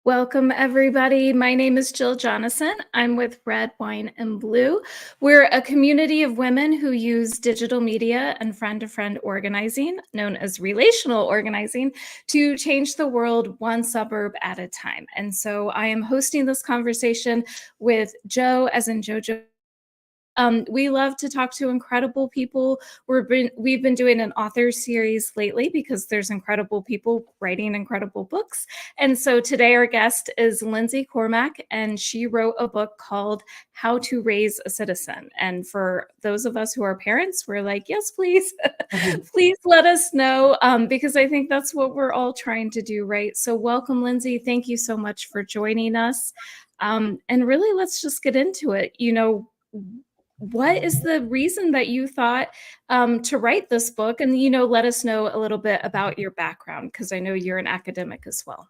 Welcome, everybody. My name is Jill Jonathan. I'm with Red, Wine, and Blue. We're a community of women who use digital media and friend-to-friend organizing, known as relational organizing, to change the world one suburb at a time. And so I am hosting this conversation with Joe, as in JoJo. We love to talk to incredible people. We've been doing an author series lately because there's incredible people writing incredible books. And so today our guest is Lindsey Cormack, and she wrote a book called How to Raise a Citizen. And for those of us who are parents, we're like, yes, please, please let us know, because I think that's what we're all trying to do, right? So welcome, Lindsey. Thank you so much for joining us. And really, let's just get into it. What is the reason that you thought to write this book? And, let us know a little bit about your background, because I know you're an academic as well.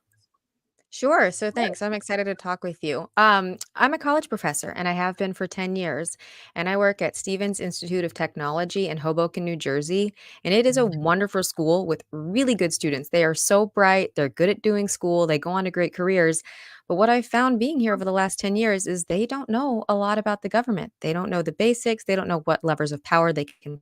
Sure. So thanks. I'm excited to talk with you. I'm a college professor and I have been for 10 years. And I work at Stevens Institute of Technology in Hoboken, New Jersey. And it is a wonderful school with really good students. They are so bright, they're good at doing school, they go on to great careers. But what I've found being here over the last 10 years is they don't know a lot about the government. They don't know the basics, they don't know what levers of power they can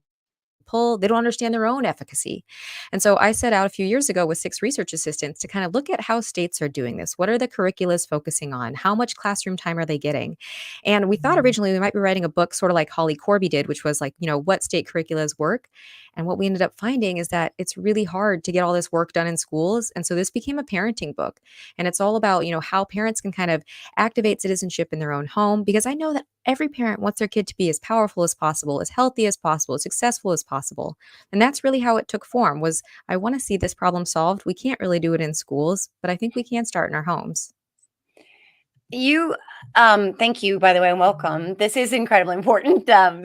pull. They don't understand their own efficacy. And so I set out a few years ago with 6 research assistants to kind of look at how states are doing this. What are the curriculas focusing on? How much classroom time are they getting? And we thought originally we might be writing a book sort of like Holly Corby did, which was like, what state curriculas work. And what we ended up finding is that it's really hard to get all this work done in schools. And so this became a parenting book. And it's all about, how parents can kind of activate citizenship in their own home, because I know that every parent wants their kid to be as powerful as possible, as healthy as possible, as successful as possible. And that's really how it took form was I want to see this problem solved. We can't really do it in schools, but I think we can start in our homes. You, thank you, by the way, and welcome. This is incredibly important. I am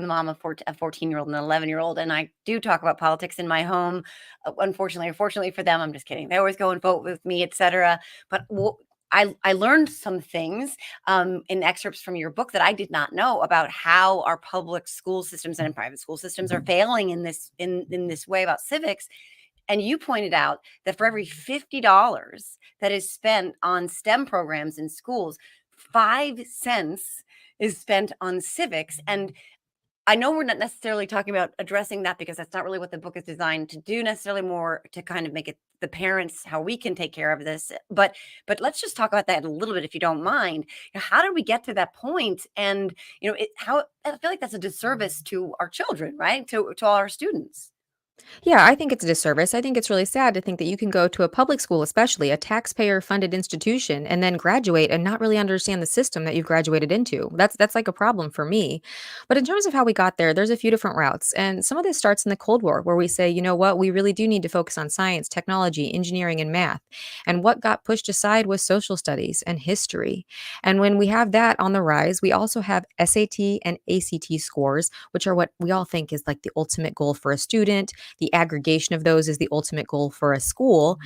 the mom of a 14-year-old and an 11-year-old, and I do talk about politics in my home. Unfortunately or fortunately for them, I'm just kidding. They always go and vote with me, etc. But I learned some things in excerpts from your book that I did not know about how our public school systems and private school systems are failing in this way about civics. And you pointed out that for every $50 that is spent on STEM programs in schools, 5 cents is spent on civics. And I know we're not necessarily talking about addressing that because that's not really what the book is designed to do, necessarily more to kind of make it the parents how we can take care of this. But let's just talk about that a little bit, if you don't mind. How did we get to that point? And how I feel like that's a disservice to our children, right? To all our students. Yeah, I think it's a disservice. I think it's really sad to think that you can go to a public school, especially a taxpayer funded institution, and then graduate and not really understand the system that you've graduated into. That's like a problem for me. But in terms of how we got there, there's a few different routes. And some of this starts in the Cold War, where we say, you know what, we really do need to focus on science, technology, engineering, and math. And what got pushed aside was social studies and history. And when we have that on the rise, we also have SAT and ACT scores, which are what we all think is like the ultimate goal for a student. The aggregation of those is the ultimate goal for a school.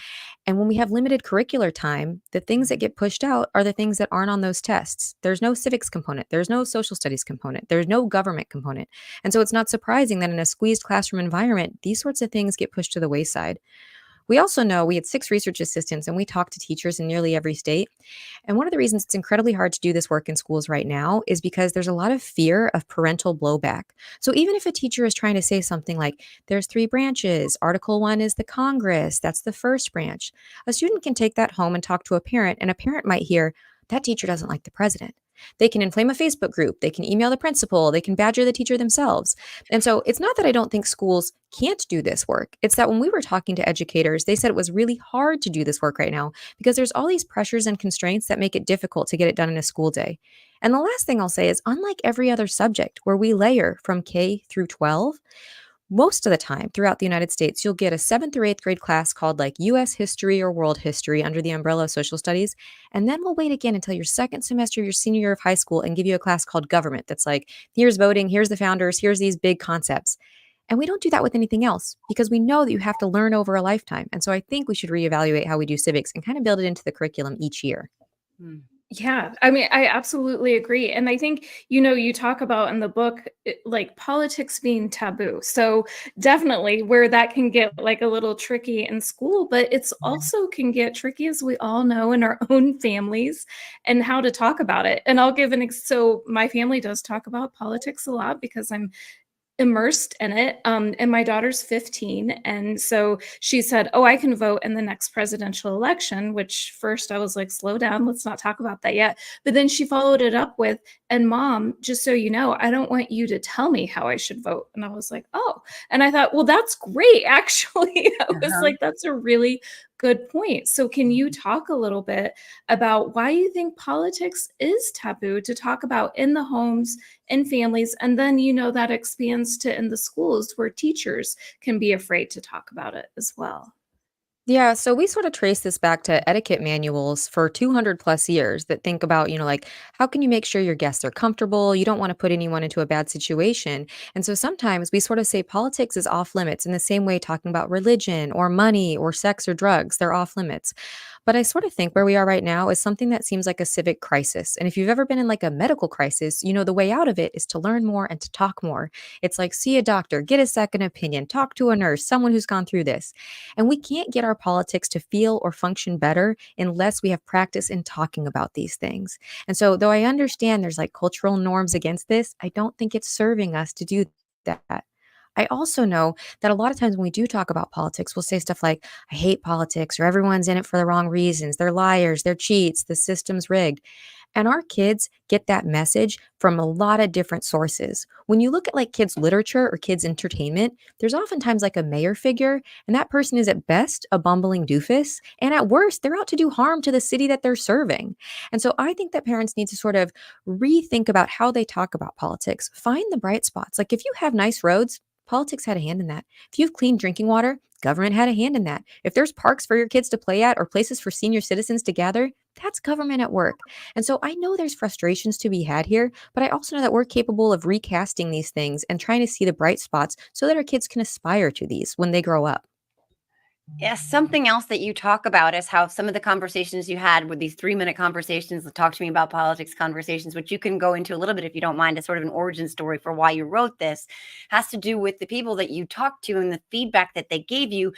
And when we have limited curricular time, the things that get pushed out are the things that aren't on those tests. There's no civics component. There's no social studies component. There's no government component. And so it's not surprising that in a squeezed classroom environment, these sorts of things get pushed to the wayside. We also know we had 6 research assistants and we talked to teachers in nearly every state. And one of the reasons it's incredibly hard to do this work in schools right now is because there's a lot of fear of parental blowback. So even if a teacher is trying to say something like, there's 3 branches, Article 1 is the Congress, that's the first branch, a student can take that home and talk to a parent, and a parent might hear, that teacher doesn't like the president. They can inflame a Facebook group. They can email the principal. They can badger the teacher themselves. And so it's not that I don't think schools can't do this work. It's that when we were talking to educators, they said it was really hard to do this work right now because there's all these pressures and constraints that make it difficult to get it done in a school day. And the last thing I'll say is, unlike every other subject where we layer from K through 12, most of the time throughout the United States, you'll get a 7th or 8th grade class called like US history or world history under the umbrella of social studies. And then we'll wait again until your second semester, your senior year of high school, and give you a class called government that's like, here's voting, here's the founders, here's these big concepts. And we don't do that with anything else because we know that you have to learn over a lifetime. And so I think we should reevaluate how we do civics and kind of build it into the curriculum each year. Yeah, I mean, I absolutely agree. And I think, you talk about in the book, like politics being taboo. So definitely where that can get like a little tricky in school, but it's also can get tricky, as we all know, in our own families and how to talk about it. And I'll give so my family does talk about politics a lot because I'm immersed in it. And my daughter's 15. And so she said, "Oh, I can vote in the next presidential election," which first I was like, "Slow down. Let's not talk about that yet." But then she followed it up with, "And mom, just so you know, I don't want you to tell me how I should vote." And I was like, "Oh." And I thought, well, that's great. Actually, I was Uh-huh. like, that's a really good point. So, can you talk a little bit about why you think politics is taboo to talk about in the homes, in families, and then that expands to in the schools where teachers can be afraid to talk about it as well? Yeah, so we sort of trace this back to etiquette manuals for 200 plus years that think about, like how can you make sure your guests are comfortable? You don't want to put anyone into a bad situation. And so sometimes we sort of say politics is off limits in the same way talking about religion or money or sex or drugs, they're off limits. But I sort of think where we are right now is something that seems like a civic crisis. And if you've ever been in like a medical crisis, the way out of it is to learn more and to talk more. It's like see a doctor, get a second opinion, talk to a nurse, someone who's gone through this. And we can't get our politics to feel or function better unless we have practice in talking about these things. And so, though I understand there's like cultural norms against this, I don't think it's serving us to do that. I also know that a lot of times when we do talk about politics, we'll say stuff like, I hate politics, or everyone's in it for the wrong reasons. They're liars, they're cheats, the system's rigged. And our kids get that message from a lot of different sources. When you look at like kids' literature or kids' entertainment, there's oftentimes like a mayor figure, and that person is at best a bumbling doofus, and at worst, they're out to do harm to the city that they're serving. And so I think that parents need to sort of rethink about how they talk about politics. Find the bright spots. Like if you have nice roads, politics had a hand in that. If you have clean drinking water, government had a hand in that. If there's parks for your kids to play at or places for senior citizens to gather, that's government at work. And so I know there's frustrations to be had here, but I also know that we're capable of recasting these things and trying to see the bright spots so that our kids can aspire to these when they grow up. Yes, something else that you talk about is how some of the conversations you had with these 3-minute conversations, the talk to me about politics conversations, which you can go into a little bit if you don't mind, as sort of an origin story for why you wrote this, has to do with the people that you talked to and the feedback that they gave you,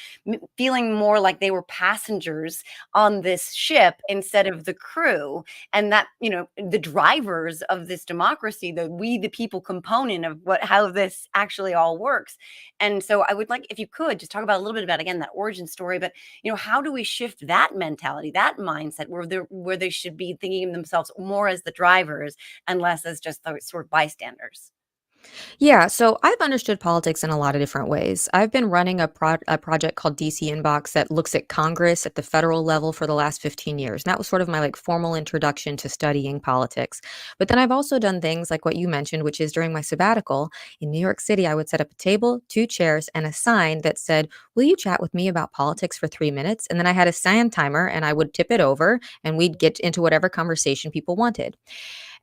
feeling more like they were passengers on this ship instead of the crew. And that, the drivers of this democracy, the we the people component of how this actually all works. And so I would like, if you could, just talk about a little bit about, again, that origin story, but how do we shift that mentality, that mindset where they should be thinking of themselves more as the drivers and less as just the sort of bystanders? Yeah, so I've understood politics in a lot of different ways. I've been running a project called DC Inbox that looks at Congress at the federal level for the last 15 years. And that was sort of my like formal introduction to studying politics. But then I've also done things like what you mentioned, which is during my sabbatical in New York City, I would set up a table, two chairs, and a sign that said, "Will you chat with me about politics for 3 minutes?" And then I had a sand timer and I would tip it over and we'd get into whatever conversation people wanted.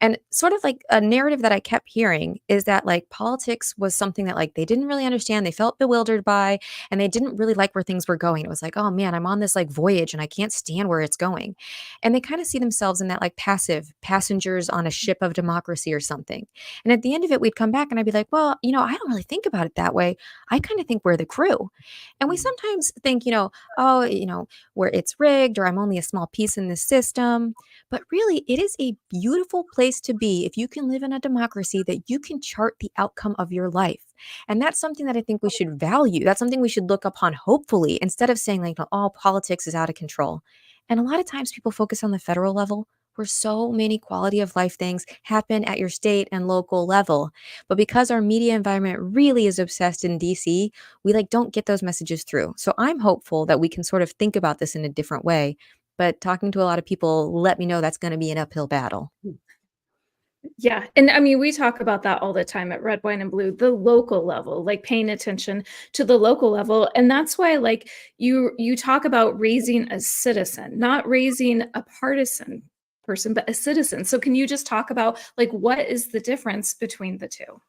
And sort of like a narrative that I kept hearing is that like politics was something that like they didn't really understand, they felt bewildered by, and they didn't really like where things were going. It was like, oh man, I'm on this like voyage and I can't stand where it's going. And they kind of see themselves in that like passive passengers on a ship of democracy or something. And at the end of it, we'd come back and I'd be like, well, I don't really think about it that way. I kind of think we're the crew. And we sometimes think, oh, where it's rigged or I'm only a small piece in this system. But really, it is a beautiful place to be if you can live in a democracy that you can chart the outcome of your life. And that's something that I think we should value. That's something we should look upon hopefully instead of saying, like, all politics is out of control. And a lot of times people focus on the federal level where so many quality of life things happen at your state and local level. But because our media environment really is obsessed in DC, we like don't get those messages through. So I'm hopeful that we can sort of think about this in a different way, but talking to a lot of people let me know that's gonna be an uphill battle. Yeah, and I mean, we talk about that all the time at Red, Wine, and Blue, the local level, like paying attention to the local level, and that's why, like, you talk about raising a citizen, not raising a partisan person, but a citizen. So can you just talk about, like, what is the difference between the two?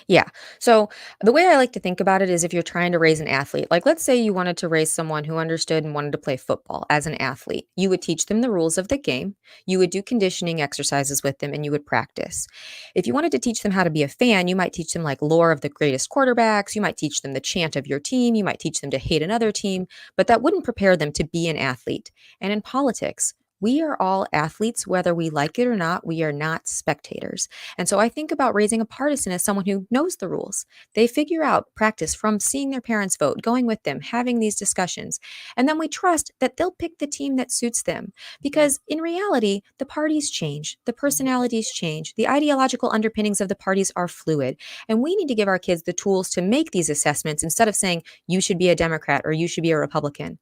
Yeah. So the way I like to think about it is if you're trying to raise an athlete, like let's say you wanted to raise someone who understood and wanted to play football as an athlete, you would teach them the rules of the game, you would do conditioning exercises with them, and you would practice. If you wanted to teach them how to be a fan, you might teach them like lore of the greatest quarterbacks, you might teach them the chant of your team, you might teach them to hate another team, but that wouldn't prepare them to be an athlete. And in politics, we are all athletes, whether we like it or not. We are not spectators. And so I think about raising a partisan as someone who knows the rules. They figure out practice from seeing their parents vote, going with them, having these discussions. And then we trust that they'll pick the team that suits them. Because in reality, the parties change, the personalities change, the ideological underpinnings of the parties are fluid. And we need to give our kids the tools to make these assessments instead of saying, you should be a Democrat or you should be a Republican.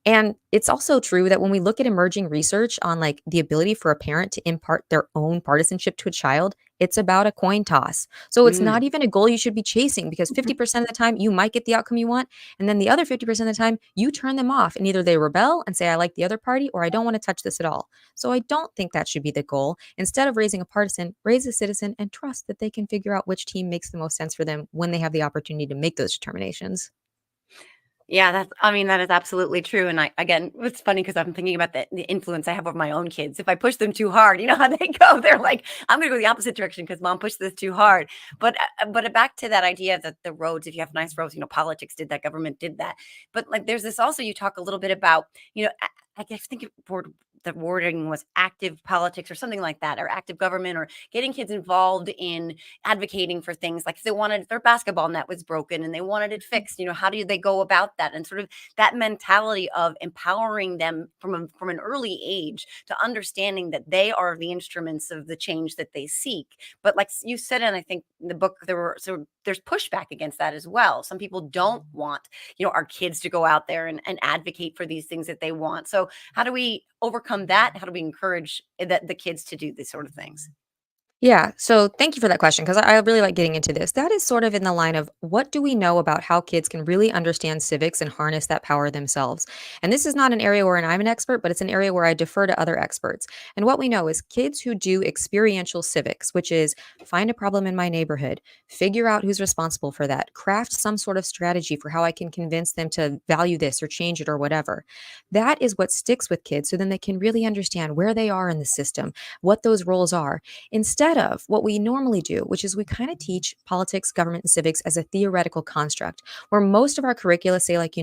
And it's also true that when we look at emerging research on like the ability for a parent to impart their own partisanship to a child, it's about a coin toss. So it's Mm. not even a goal you should be chasing because 50% of the time you might get the outcome you want. And then the other 50% of the time you turn them off and either they rebel and say, I like the other party or I don't want to touch this at all. So I don't think that should be the goal. Instead of raising a partisan, raise a citizen and trust that they can figure out which team makes the most sense for them when they have the opportunity to make those determinations. Yeah, I mean, that is absolutely true. And again, it's funny because I'm thinking about the influence I have over my own kids. If I push them too hard, you know how they go. They're like, I'm going to go the opposite direction because mom pushed this too hard. But back to that idea that the roads, if you have nice roads, politics did that, government did that. But like, there's this also, you talk a little bit about, I guess think of the wording was active politics or something like that, or active government, or getting kids involved in advocating for things like if they wanted their basketball net was broken and they wanted it fixed, how do they go about that? And sort of that mentality of empowering them from an early age to understanding that they are the instruments of the change that they seek. But like you said, and I think in the book there's pushback against that as well. Some people don't want, our kids to go out there and advocate for these things that they want. So how do we overcome that? How do we encourage the kids to do these sort of things? Yeah. So thank you for that question because I really like getting into this. That is sort of in the line of what do we know about how kids can really understand civics and harness that power themselves? And this is not an area where I'm an expert, but it's an area where I defer to other experts. And what we know is kids who do experiential civics, which is find a problem in my neighborhood, figure out who's responsible for that, craft some sort of strategy for how I can convince them to value this or change it or whatever. That is what sticks with kids so then they can really understand where they are in the system, what those roles are instead of what we normally do, which is we kind of teach politics, government, and civics as a theoretical construct, where most of our curricula say, like,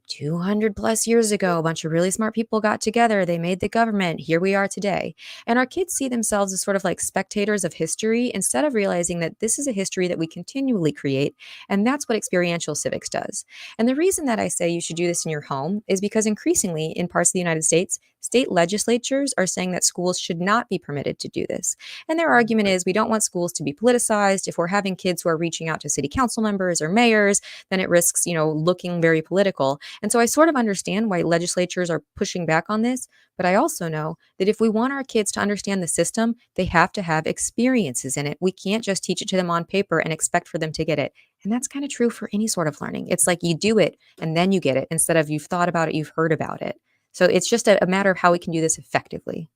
200 plus years ago, a bunch of really smart people got together, they made the government, here we are today. And our kids see themselves as sort of like spectators of history instead of realizing that this is a history that we continually create. And that's what experiential civics does. And the reason that I say you should do this in your home is because increasingly in parts of the United States, state legislatures are saying that schools should not be permitted to do this. And their argument is we don't want schools to be politicized. If we're having kids who are reaching out to city council members or mayors, then it risks, looking very political. And so I sort of understand why legislatures are pushing back on this. But I also know that if we want our kids to understand the system, they have to have experiences in it. We can't just teach it to them on paper and expect for them to get it. And that's kind of true for any sort of learning. It's like you do it and then you get it instead of you've thought about it, you've heard about it. So it's just a matter of how we can do this effectively.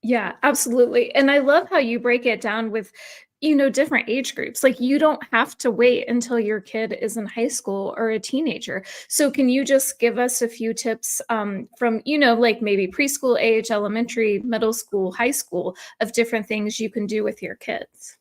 Yeah, absolutely. And I love how you break it down with, different age groups. Like you don't have to wait until your kid is in high school or a teenager. So can you just give us a few tips from, like maybe preschool age, elementary, middle school, high school of different things you can do with your kids?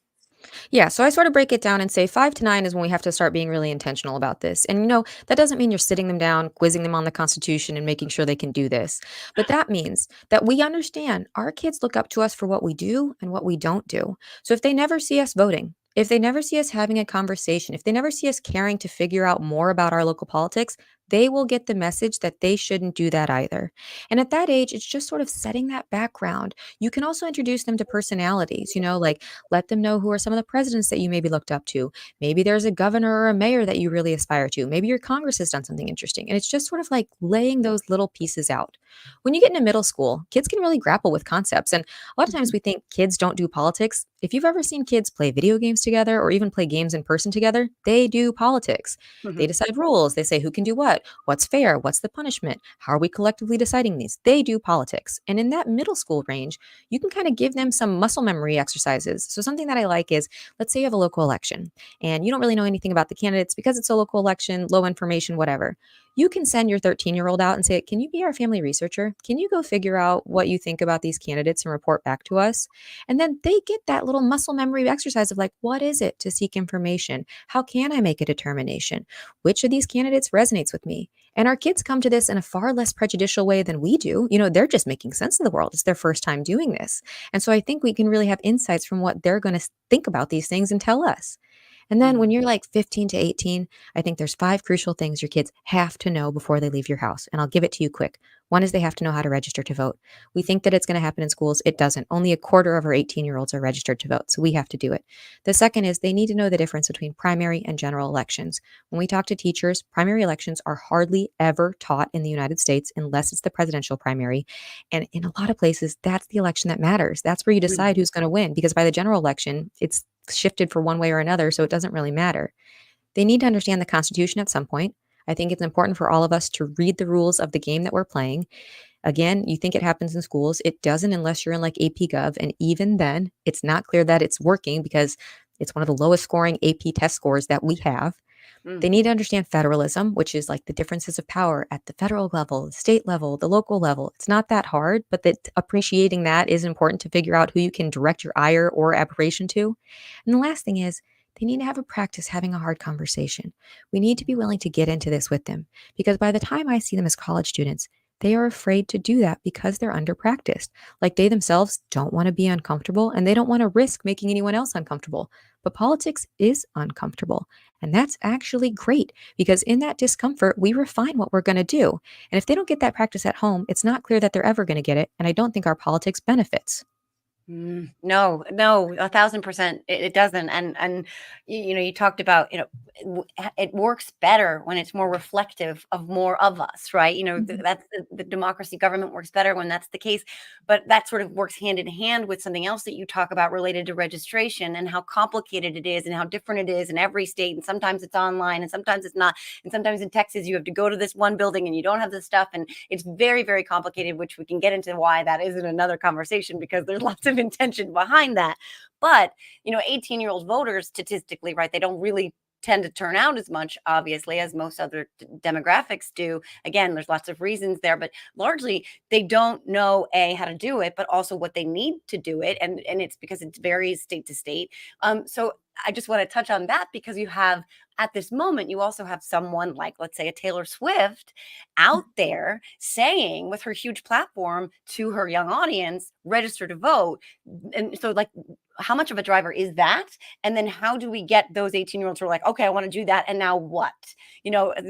Yeah, so I sort of break it down and say 5 to 9 is when we have to start being really intentional about this. And that doesn't mean you're sitting them down, quizzing them on the Constitution and making sure they can do this. But that means that we understand our kids look up to us for what we do and what we don't do. So if they never see us voting, if they never see us having a conversation, if they never see us caring to figure out more about our local politics, they will get the message that they shouldn't do that either. And at that age, it's just sort of setting that background. You can also introduce them to personalities, like let them know who are some of the presidents that you maybe looked up to. Maybe there's a governor or a mayor that you really aspire to. Maybe your Congress has done something interesting. And it's just sort of like laying those little pieces out. When you get into middle school, kids can really grapple with concepts. And a lot of times we think kids don't do politics. If you've ever seen kids play video games together or even play games in person together, they do politics. They Mhm. decide rules. They say who can do what, at what's fair, what's the punishment, how are we collectively deciding these. They do politics. And in that middle school range, you can kind of give them some muscle memory exercises. So something that I like is, let's say you have a local election and you don't really know anything about the candidates because it's a local election, low information, whatever. You can send your 13-year-old out and say, can you be our family researcher? Can you go figure out what you think about these candidates and report back to us? And then they get that little muscle memory exercise of like, what is it to seek information? How can I make a determination? Which of these candidates resonates with me? And our kids come to this in a far less prejudicial way than we do. They're just making sense of the world. It's their first time doing this. And so I think we can really have insights from what they're going to think about these things and tell us. And then when you're like 15 to 18, I think there's 5 crucial things your kids have to know before they leave your house. And I'll give it to you quick. One is they have to know how to register to vote. We think that it's going to happen in schools. It doesn't. Only a quarter of our 18-year-olds are registered to vote. So we have to do it. The second is they need to know the difference between primary and general elections. When we talk to teachers, primary elections are hardly ever taught in the United States unless it's the presidential primary. And in a lot of places, that's the election that matters. That's where you decide who's going to win, because by the general election, it's shifted for one way or another, so it doesn't really matter. They need to understand the Constitution at some point. I think it's important for all of us to read the rules of the game that we're playing. Again, you think it happens in schools. It doesn't unless you're in like AP Gov. And even then, it's not clear that it's working because it's one of the lowest scoring AP test scores that we have. They need to understand federalism, which is like the differences of power at the federal level, the state level, the local level. It's not that hard, but that appreciating that is important to figure out who you can direct your ire or aberration to. And the last thing is they need to have a practice having a hard conversation. We need to be willing to get into this with them, because by the time I see them as college students, they are afraid to do that because they're under practiced. Like they themselves don't want to be uncomfortable and they don't want to risk making anyone else uncomfortable. But politics is uncomfortable. And that's actually great, because in that discomfort, we refine what we're going to do. And if they don't get that practice at home, it's not clear that they're ever going to get it. And I don't think our politics benefits. No, 1,000%. It doesn't. And you talked about, it works better when it's more reflective of more of us, right? That's the democracy government works better when that's the case. But that sort of works hand in hand with something else that you talk about related to registration and how complicated it is and how different it is in every state. And sometimes it's online and sometimes it's not. And sometimes in Texas, you have to go to this one building and you don't have the stuff. And it's very, very complicated, which we can get into why that is in another conversation, because there's lots of intention behind that. But 18-year-old voters, statistically, right, they don't really tend to turn out as much, obviously, as most other demographics do. Again, there's lots of reasons there, but largely they don't know how to do it, but also what they need to do it, and it's because it varies state to state. So I just want to touch on that, because you have, at this moment, you also have someone like, let's say, a Taylor Swift out there saying with her huge platform to her young audience, register to vote. And so, like, how much of a driver is that? And then how do we get those 18-year-olds who are like, okay, I want to do that. And now what?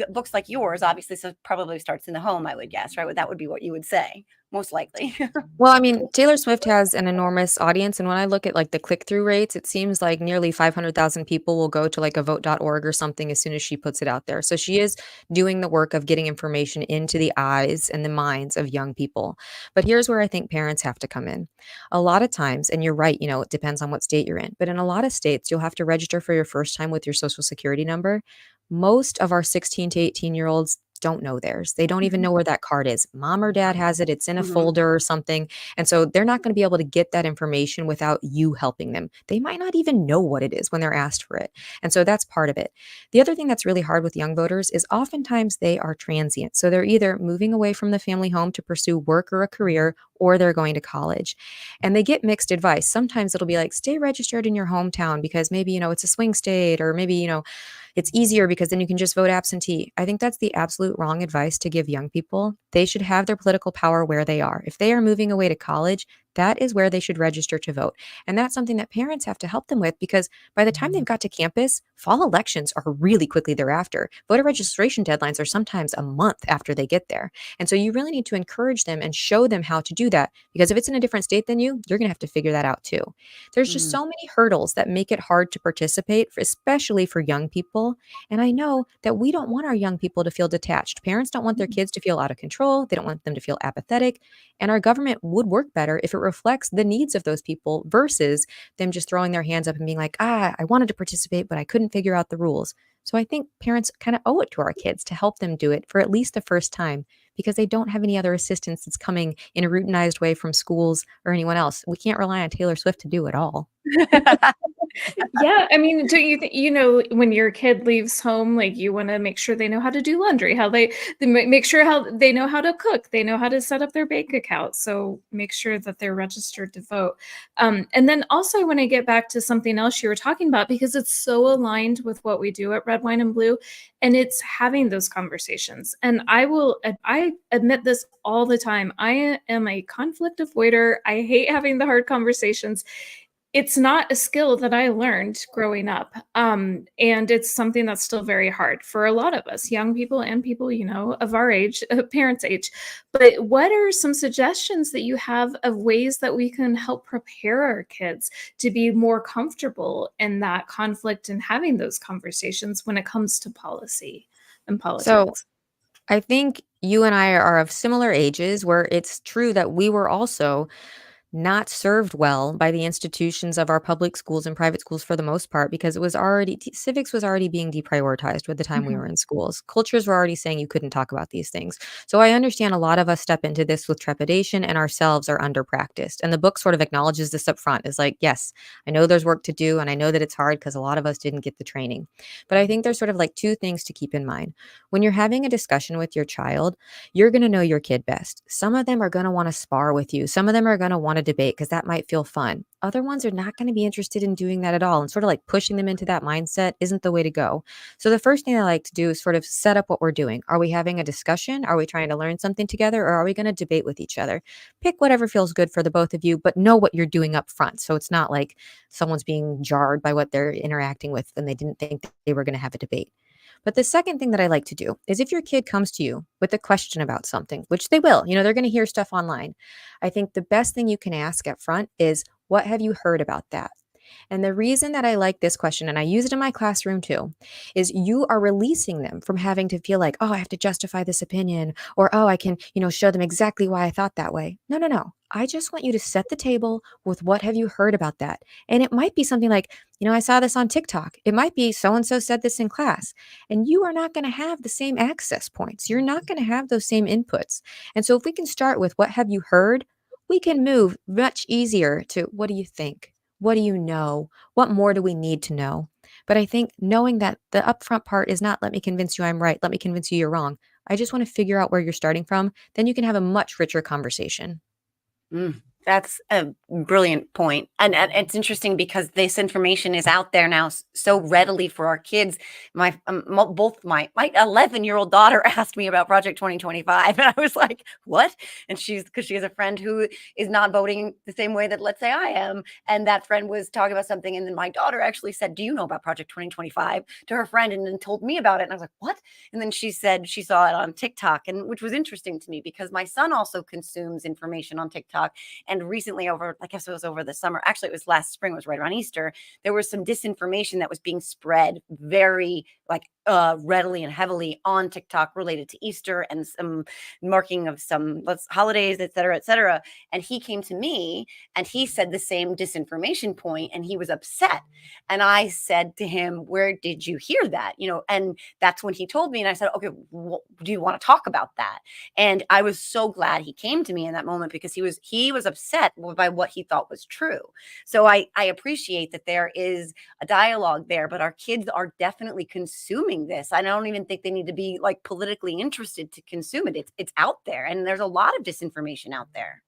Books like yours, obviously, so probably starts in the home, I would guess, right? That would be what you would say, most likely. Well, I mean, Taylor Swift has an enormous audience. And when I look at like the click-through rates, it seems like nearly 500,000 people will go to like a vote.org or something as soon as she puts it out there. So she is doing the work of getting information into the eyes and the minds of young people. But here's where I think parents have to come in. A lot of times, and you're right, it depends on what state you're in, but in a lot of states, you'll have to register for your first time with your social security number. Most of our 16 to 18-year-olds don't know theirs. They don't even know where that card is. Mom or dad has it. It's in a folder or something. And so they're not going to be able to get that information without you helping them. They might not even know what it is when they're asked for it. And so that's part of it. The other thing that's really hard with young voters is oftentimes they are transient. So they're either moving away from the family home to pursue work or a career, or they're going to college. And they get mixed advice. Sometimes it'll be like, stay registered in your hometown because maybe, it's a swing state, or maybe, it's easier because then you can just vote absentee. I think that's the absolute wrong advice to give young people. They should have their political power where they are. If they are moving away to college, that is where they should register to vote. And that's something that parents have to help them with, because by the time they've got to campus, fall elections are really quickly thereafter. Voter registration deadlines are sometimes a month after they get there. And so you really need to encourage them and show them how to do that, because if it's in a different state than you, you're going to have to figure that out too. There's just so many hurdles that make it hard to participate, especially for young people. And I know that we don't want our young people to feel detached. Parents don't want their kids to feel out of control. They don't want them to feel apathetic. And our government would work better if it reflects the needs of those people versus them just throwing their hands up and being like, I wanted to participate, but I couldn't figure out the rules. So I think parents kind of owe it to our kids to help them do it for at least the first time because they don't have any other assistance that's coming in a routinized way from schools or anyone else. We can't rely on Taylor Swift to do it all. Yeah, I mean, don't you think, when your kid leaves home, like, you wanna make sure they know how to do laundry, how they make sure how they know how to cook, they know how to set up their bank account, so make sure that they're registered to vote. And then also I wanna get back to something else you were talking about because it's so aligned with what we do at Red, Wine, and Blue, and it's having those conversations. And I admit this all the time. I am a conflict avoider. I hate having the hard conversations. It's not a skill that I learned growing up, and it's something that's still very hard for a lot of us, young people and people, of our age, parents' age. But what are some suggestions that you have of ways that we can help prepare our kids to be more comfortable in that conflict and having those conversations when it comes to policy and So politics? I think you and I are of similar ages where it's true that we were also not served well by the institutions of our public schools and private schools for the most part because it was already civics was already being deprioritized with the time we Mhm. were in schools. Cultures were already saying you couldn't talk about these things. So I understand a lot of us step into this with trepidation and ourselves are under practiced. And the book sort of acknowledges this up front is like, yes, I know there's work to do and I know that it's hard because a lot of us didn't get the training. But I think there's sort of like two things to keep in mind. When you're having a discussion with your child, you're going to know your kid best. Some of them are going to want to spar with you. Some of them are going to want to debate because that might feel fun. Other ones are not going to be interested in doing that at all. And sort of like pushing them into that mindset isn't the way to go. So the first thing I like to do is sort of set up what we're doing. Are we having a discussion? Are we trying to learn something together? Or are we going to debate with each other? Pick whatever feels good for the both of you, but know what you're doing up front. So it's not like someone's being jarred by what they're interacting with and they didn't think that they were going to have a debate. But the second thing that I like to do is if your kid comes to you with a question about something, which they will, they're going to hear stuff online. I think the best thing you can ask up front is, what have you heard about that? And the reason that I like this question, and I use it in my classroom too, is you are releasing them from having to feel like, oh, I have to justify this opinion, or oh, I can, show them exactly why I thought that way. No, no, no. I just want you to set the table with what have you heard about that? And it might be something like, I saw this on TikTok. It might be so and so said this in class. And you are not going to have the same access points. You're not going to have those same inputs. And so if we can start with what have you heard, we can move much easier to what do you think? What do you know? What more do we need to know? But I think knowing that the upfront part is not let me convince you I'm right, let me convince you you're wrong. I just want to figure out where you're starting from. Then you can have a much richer conversation. That's a brilliant point. And it's interesting because this information is out there now so readily for our kids. Both my 11-year-old daughter asked me about Project 2025 and I was like, "What?" And because she has a friend who is not voting the same way that let's say I am, and that friend was talking about something and then my daughter actually said, "Do you know about Project 2025?" to her friend and then told me about it and I was like, "What?" And then she said she saw it on TikTok, and which was interesting to me because my son also consumes information on TikTok. And recently I guess it was over the summer, actually it was last spring, it was right around Easter, there was some disinformation that was being spread very readily and heavily on TikTok related to Easter and some marking of some holidays, et cetera, et cetera. And he came to me and he said the same disinformation point and he was upset. And I said to him, "Where did you hear that?" And that's when he told me and I said, "Okay, do you want to talk about that?" And I was so glad he came to me in that moment because he was upset by what he thought was true. So I appreciate that there is a dialogue there, but our kids are definitely consuming this. I don't even think they need to be like politically interested to consume it. It's out there and there's a lot of disinformation out there.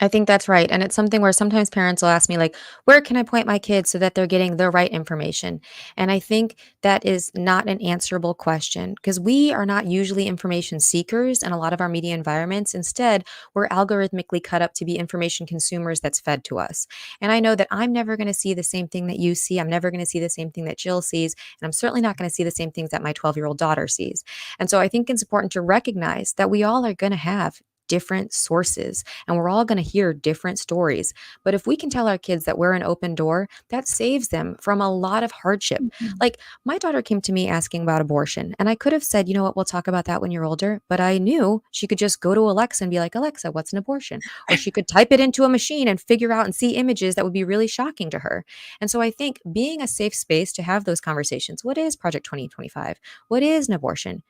I think that's right. And it's something where sometimes parents will ask me, like, where can I point my kids so that they're getting the right information? And I think that is not an answerable question because we are not usually information seekers in a lot of our media environments. Instead, we're algorithmically cut up to be information consumers that's fed to us. And I know that I'm never going to see the same thing that you see. I'm never going to see the same thing that Jill sees. And I'm certainly not going to see the same things that my 12-year-old daughter sees. And so I think it's important to recognize that we all are going to have different sources, and we're all going to hear different stories. But if we can tell our kids that we're an open door, that saves them from a lot of hardship. Mhm. Like, my daughter came to me asking about abortion, and I could have said, you know what, we'll talk about that when you're older. But I knew she could just go to Alexa and be like, Alexa, what's an abortion? Or she could type it into a machine and figure out and see images that would be really shocking to her. And so I think being a safe space to have those conversations. What is Project 2025? What is an abortion?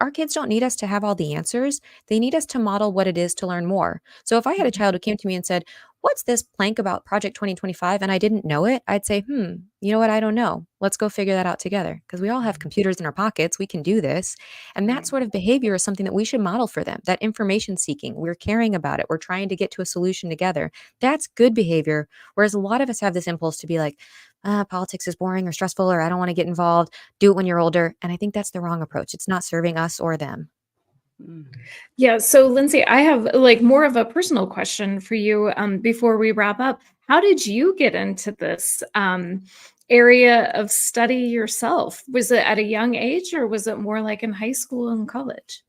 Our kids don't need us to have all the answers. They need us to model what it is to learn more. So if I had a child who came to me and said, what's this plank about Project 2025? And I didn't know it, I'd say, you know what? I don't know. Let's go figure that out together because we all have computers in our pockets. We can do this. And that Right. sort of behavior is something that we should model for them. That information seeking, we're caring about it. We're trying to get to a solution together. That's good behavior. Whereas a lot of us have this impulse to be like, politics is boring or stressful, or I don't want to get involved. Do it when you're older. And I think that's the wrong approach. It's not serving us or them. Mm. Yeah, so Lindsay, I have like more of a personal question for you before we wrap up. How did you get into this area of study yourself? Was it at a young age or was it more like in high school and college?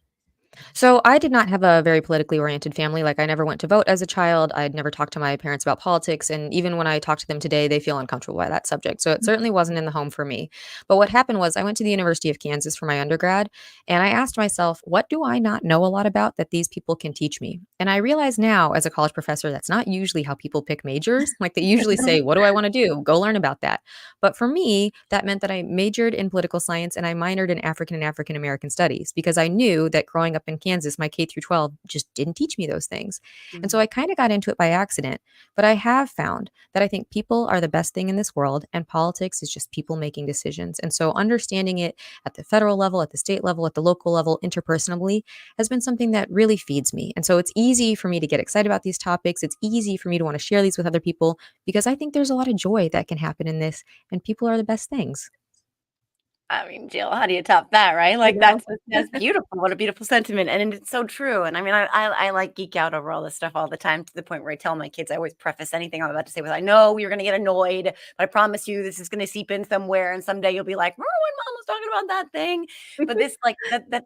So I did not have a very politically oriented family. Like, I never went to vote as a child. I'd never talked to my parents about politics. And even when I talk to them today, they feel uncomfortable by that subject. So it certainly wasn't in the home for me. But what happened was I went to the University of Kansas for my undergrad, and I asked myself, what do I not know a lot about that these people can teach me? And I realize now as a college professor, that's not usually how people pick majors. Like, they usually say, what do I want to do? Go learn about that. But for me, that meant that I majored in political science and I minored in African and African American studies because I knew that growing up in Kansas, my K through 12 just didn't teach me those things. And so Mm. I kind of got into it by accident. But I have found that I think people are the best thing in this world and politics is just people making decisions. And so understanding it at the federal level, at the state level, at the local level, interpersonally has been something that really feeds me. And so it's easy for me to get excited about these topics. It's easy for me to want to share these with other people because I think there's a lot of joy that can happen in this and people are the best things. I mean, Jill, how do you top that, right? I Like know. that's beautiful. What a beautiful sentiment, and it's so true. And I mean, I like geek out over all this stuff all the time to the point where I tell my kids I always preface anything I'm about to say with, "I know you're going to get annoyed, but I promise you this is going to seep in somewhere, and someday you'll be like, remember when Mom was talking about that thing?" But this, like that,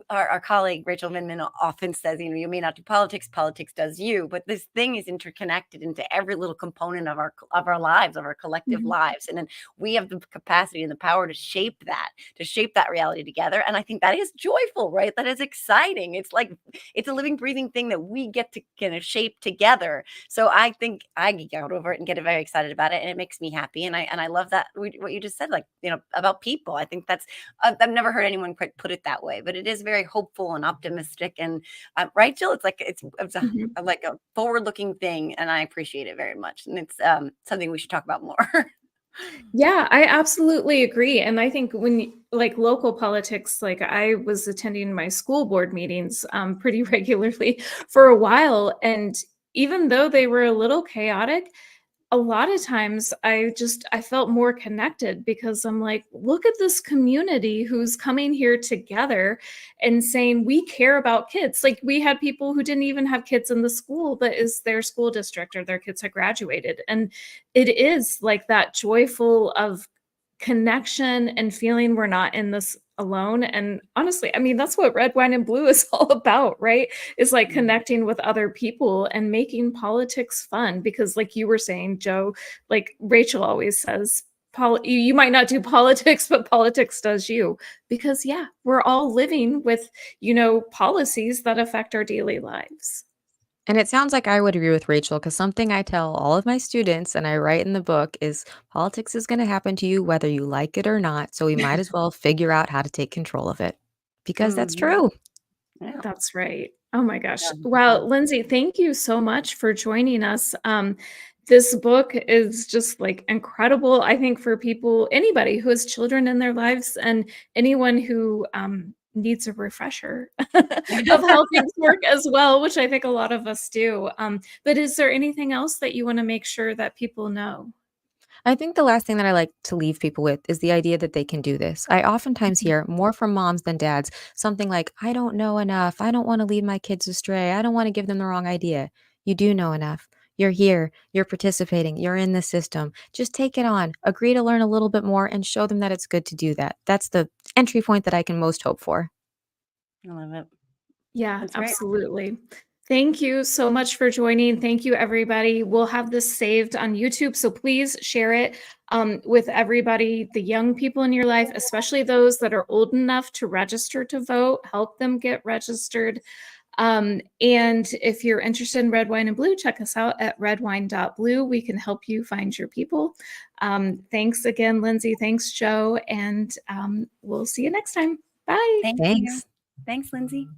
our colleague Rachel Minman often says, you may not do politics, politics does you, but this thing is interconnected into every little component of our lives, of our collective Mhm. lives, and then we have the capacity and the power to shape that reality together. And I think that is joyful, right? That is exciting. It's like it's a living, breathing thing that we get to kind of shape together. So I think I geek out over it and get very excited about it, and it makes me happy. And I love that what you just said, like about people. I think that's I've never heard anyone quite put it that way, but it is very hopeful and optimistic. And right, Jill, it's like Mhm. like a forward-looking thing, and I appreciate it very much. And it's something we should talk about more. Yeah, I absolutely agree. And I think like local politics, like I was attending my school board meetings pretty regularly for a while. And even though they were a little chaotic, a lot of times I felt more connected because I'm like, look at this community who's coming here together and saying we care about kids. Like we had people who didn't even have kids in the school that is their school district or their kids had graduated. And it is like that joyful of connection and feeling we're not in this alone. And honestly, I mean, that's what red wine and blue is all about, right? Is like connecting with other people and making politics fun. Because, like you were saying, Joe, like Rachel always says, you might not do politics, but politics does you. Because, yeah, we're all living with, policies that affect our daily lives. And it sounds like I would agree with Rachel because something I tell all of my students and I write in the book is politics is going to happen to you whether you like it or not. So we might as well figure out how to take control of it because that's Mhm. true. Yeah. That's right. Oh my gosh. Wow, 100%. Lindsay, thank you so much for joining us. This book is just like incredible, I think, for people, anybody who has children in their lives and anyone who needs a refresher of how things work as well, which I think a lot of us do. But is there anything else that you want to make sure that people know? I think the last thing that I like to leave people with is the idea that they can do this. I oftentimes hear more from moms than dads something like, I don't know enough. I don't want to lead my kids astray. I don't want to give them the wrong idea. You do know enough. You're here. You're participating. You're in the system. Just take it on. Agree to learn a little bit more and show them that it's good to do that. That's the entry point that I can most hope for. I love it. Yeah, That's great. absolutely. Thank you so much for joining. Thank you, everybody. We'll have this saved on YouTube, so please share it with everybody, the young people in your life, especially those that are old enough to register to vote. Help them get registered. And if you're interested in Red Wine and Blue, check us out at redwine.blue. We can help you find your people. Thanks again, Lindsey. Thanks, Joe. And we'll see you next time. Bye. Thank you. Thanks. Thanks, Lindsey.